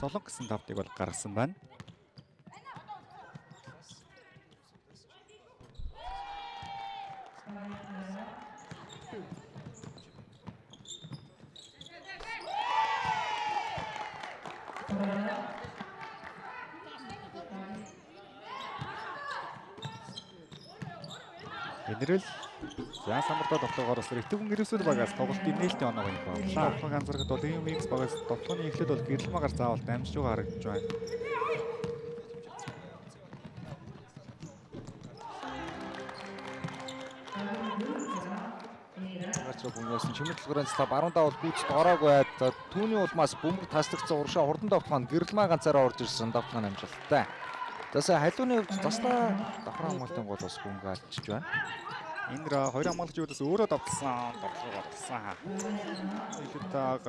Солонго гэсэн давтыг бол гаргасан байна. Генерал за самбартаа тоглоогоор бас Итгүн Ирээсүл багаас тоглолтын нээлтийн оноо юм байна. Ахмад ганцрагт бол UMX багаас тоглооны эхлээд бол гэрэлмагаар заавал дамжиж байгаа харагдаж байна. Бүгнээс чимэл толгорын цалаа баруун давал гүйцэд ороог байд. Түүний улмаас бөмбөг таслагдсан урагшаа хурдан давталгаанд гэрэлмаа ганцаараа орж ирсэн давталгааны амжилттай. Тэсээ халууны хувьд заслаа давхар хамгаалтын гол бас бөмбөг алдчихж байна. Индра хоёр хамгаалагчдаас өөрөө давталсан тоглосон. Илүүтэйгээ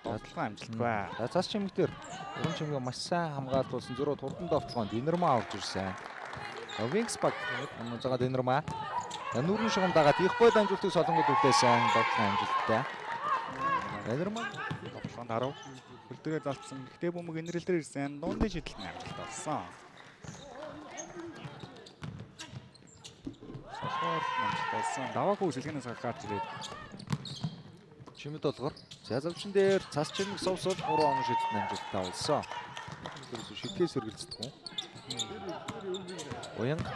давталгаа амжилтгүй. Цаас чимэгтэр уран чимгээ маш сайн хамгаалуулсан зөрөө хурдан давталгаанд Инэрмаа орж ирсэн. Wings баг заагаад Инэрмаа нүүрний шугам дагаад их бой дамжуултыг солонгод үлдээсэн давталгааны амжилттай. Инэрмаа тоглоонд 10 хөлдөрөө залцсан. Гэхдээ бөмбөг инрэл дээр ирсэн. Дууны шидэлтний амжилт олсон. Амжилтсан. Даваагүй сэлгэнээс гарч ирээд чимэд долгор зязавчин дээр цас чимэг сувсууд 3 он шидэлтний амжилттай болсон. Шидгээс сэргэлцдэг. Уянга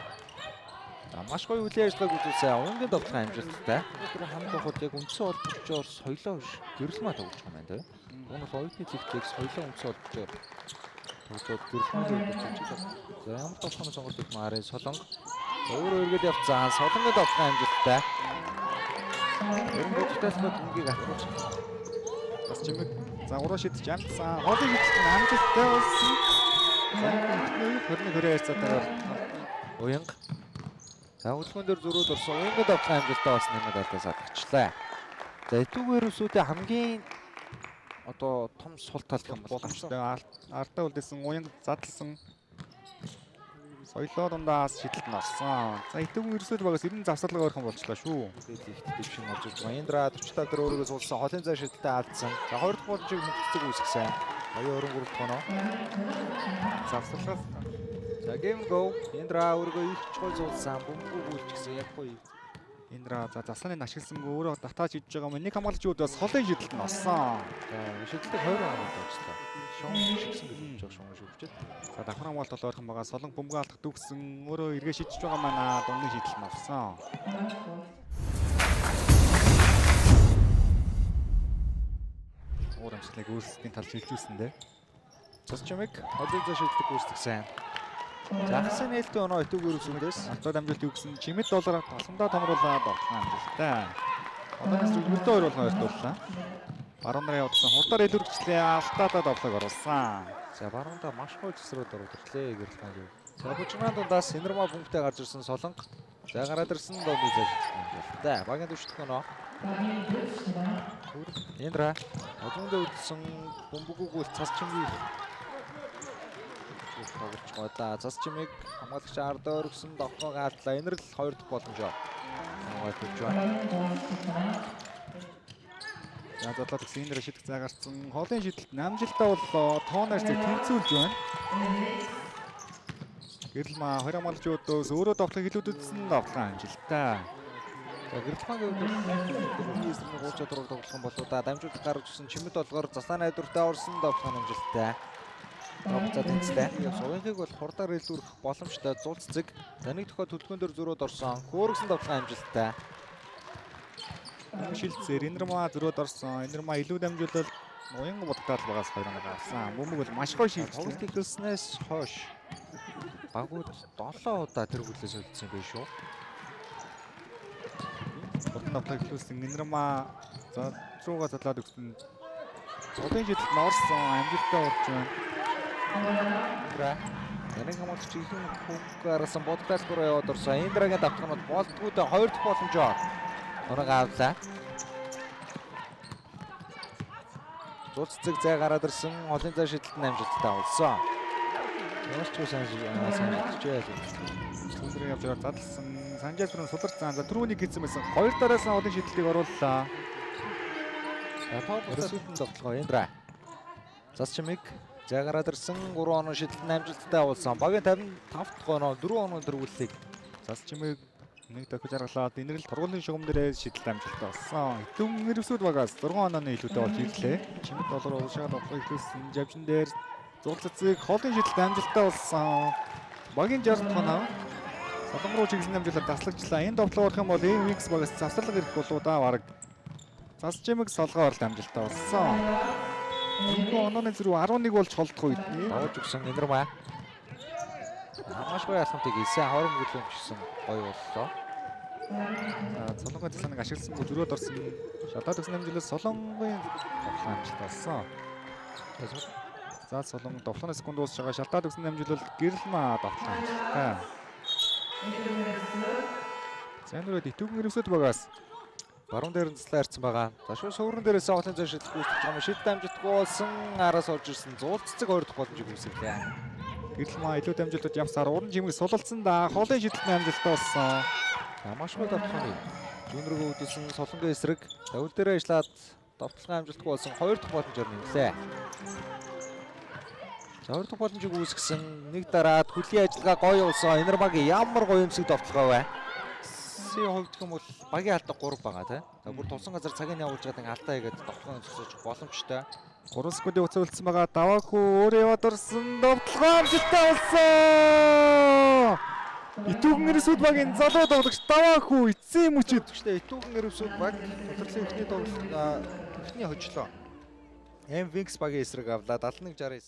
маш гоё үйл ажиллагааг үзүүлсэн. Уянгийн давталгааны амжилттай. Тэр хамт хот яг үндсэн холбогчоор соёлоо биш гэрэлмаа тоглож байгаа юм байна тийм. Уг нь оюутны цэгтээс соёлоо үндсэн холбогчоор тоглоод гэрэлмээ үзүүлж байгаа. За ямар тоглохын сонголт их маарэ солонго өөрөө эргээд явцсан. Солонгод давталгааны амжилттай. Ерөнхийдөө тасмад үнгийг авах. бас чимэг загвараа шидэж амтсан. Хоолын хэмжээний амжилттай болсон. За 21-20 хайрцаатайгаар уянга Тагуулгын дээр зөрүүд орсон уянгад давталгааны амжилттай болсон нэмээд алдаас алдагчлаа. За Итгүн Ирээсүлийн хамгийн одоо том сул тал юм боломжтой артаа үлдээсэн уянг задлсан. Соёлоо дундаас шидэлт нь орсон. За Итгүн Ирээсүл багаас 90 завсарлага ойрхон болчлаа шүү. Тэгээд их дэвшин орж ирж байгаа. Индра 40 дээр өөрөөс суулсан холын зай шидэлтэд алдсан. За 2 дахь боломжийг мөхцөг үүсгэсэн. 2-3 тоноо. Завсарлага. За game go. Индра өөрийгөө их чухал зуулсан. Бөмбөг үйлчгсэн яг гоё. Индра за засланыг ашигласан өөрөө татааж идж байгаа юм. Нэг хамгаалагчид бас холын шидэлт нь орсон. За шидэлтийг 20 хоног дооцлоо. Шон шигсэн гэж бодож байгаа шон шивчээд. За давхар хамгаалт бол ойрхон байгаа. Солонго бөмбөг алдах дүүгсэн өөрөө эргээ шидэж байгаа маань дундын шидэлт нь орсон. Уур амжилтыг үйлсдийн талж хилжүүлсэн дээ. Цас чимэг холын зай шидэлтийг үүсгэсэн. Загсан нээлтийн оноо Итгүн Ирээсүлээс алтад амжилт өгсөн чимэд доллараар тасандаа томруулаад давталгааны амжилттай. Одооноос зөвлөлтөө хоёр болгон ойртууллаа. Баруун нарын явуулсан хурдаар илүүрчлээ алтаадаа давталгааг оруулсан. За баруундаа маш гоё цэсрүүд орууллаа гэрэлтэн. За бужигнаан дундаас Инэрмаа бөмбөгтэй гарч ирсэн солонго. За гараад ирсэн дооны зай шидэлттэй. Багийн дэвшдэг оноо. Индра одоондоо үлдсэн бөмбөгөөгөө цас чимгийг тоглож байгаа. Цас чимэг хамгаалагч ардаа өргөсөн давхраг алдлаа. Инэрл 2 дахь боломжоо. Хамгаалж байна. За задлаад өгсөн Индра шидэх зай гарцсан. Холын шидэлт амжилттай боллоо. Тооноор зэрэг тэнцүүлж байна. Гэрэлмаа 20 хамгаалагчдоос өөрөө давталгыг илүүдсэн давталгааны амжилттай. За гэрэлмаагийн хувьд эсрэг гуйчаа дураар тоглох юм болоо да дамжуулалт гаргаж ирсэн чимэд долгоор заслааны найдвартай орсон давталгааны амжилттай. За тэнцлээ. Уянгийг бол хурдаар илүүрэх боломжтой зул цэцэг. За нэг тохиол төлөвлөгөөн дээр зөрөөд орсон. Хөөргсөн давталгааны амжилттай. Шилдсээр Инэрмаа зөрөөд орсон. Инэрмаа илүү дамжуулал уянга бодогдоод багаас хоёр оноо гарсан. Бөмбөг бол маш гоё шилжсэн. Тоглолт эхэлснээс хойш багууд 7 удаа тэр хүлээс үлдсэн байх шүү. Хурдан давталгыг илүүлсэн Инэрмаа за руугаа задлаад өгсөн. Холын шидэлт нь орсон. Амжилттай урж байна. Индра Ярин хамгаалагч ихэнх хөнгө гаргасан бодлоос бүрөө яваад орсон. Индрагийн давталганд болдгоо 2 дахь боломжоо. Оног авлаа. Зул цэцэг зай гараад ирсэн. Холын зай шидэлтэн амжилттай болсон. Ямар ч сайн шидэж байлаа. Түндрийн явж задлсан. Санжаасрын суларцсан. За түрүүний гизсэн байсан. Хоёр дараас нь холын шидэлтийг орууллаа. За топ өсөлтөнд давталгаа Индра. Цас чимэг За гараад ирсэн 3 оноо шидэлтэн амжилттай явуулсан. Багийн 55 дахь оноо 4 оноо дөрвөллийг Зас чимээг нэг дахиж аргалаад энэрл тургуулийн шугамдэрээс шидэлт амжилттай болсон. Идэвхтэй нэрвсүүд багаас 6 онооны илүүтэй болж ирлээ. Чимэд доллар уушаад авах ихлүүлсэн жавжин дээр зуул цэцэг хоолын шидэлт амжилттай болсон. Багийн 60 дахь оноо Солон руу чиглэсэн амжилтаар таслагчлаа. Энэ довтлоо орох юм бол Wings багаас завсарлага ирэх болоо да бараг. Зас чимэг солгоо оролт амжилттай болсон. Энэ онооны зэрэг 11 болж холдох үед давж өгсөн Энэрмаа. Маш гоё алхамтыг хийсэн. Хором гүлэн гисэн гоё боллоо. Солонгой цэцэг ашигласангүй дөрөвд орсон. Шатаад өгсөн амжилтаас Солонгогийн довтлоо амжилттай болсон. За Солонго довтлооны секунд дуусж байгаа. Шалтаад өгсөн амжилт Гэрэлмаа довтлоо амжилттай. Зэнрүүд итүүгэн нэрвсэд багаас Баруун дээр нь цэцлээ харьцсан байгаа. За шууд суурин дээрээс хоолын зай шидэлт гүйцэтгэж байгаа. Шидэлт амжилтгүй болсон. Араас орж ирсэн. Зуул цэцэг 2 дахь боломжийг үүсгэлээ. Гэрэлмаа илүү дамжуултад явсаар уран жимэг сулалцсан да. Хоолын шидэлтний амжилттай болсон. Маш гоё давталгааны зүүн рүү өдөлсөн Солонгын эсрэг давл дээрээ ажиллаад давталгааны амжилтгүй болсон 2 дахь боломжоор нэмлээ. За 2 дахь боломжийг үүсгэсэн. Нэг дараад хөлийн ажиллагаа гоё болсон. Энэрмагийн ямар гоё юмсэг давталгаа вэ? Сая хувьд гэх юм бол багийн алда 3 байгаа тийм. За бүр тулсан газар цагийг явуулж байгаа алдаа хийгээд давталгааны зөвсөж боломжтой. 3 секундын хугацаа үлдсэн байгаа. Даваагүй өөрөө яваад орсон. Довтлогоо амжилттай болсон. Итүүгэн нэрвсүүд багийн залуу тоглогч даваагүй эцсийн мөчөд Гэхдээ итүүгэн нэрвсүүд баг тодорхойлсон эхний тоглолт эхний хожлоо. Wings багийн эсрэг авлаа 71-69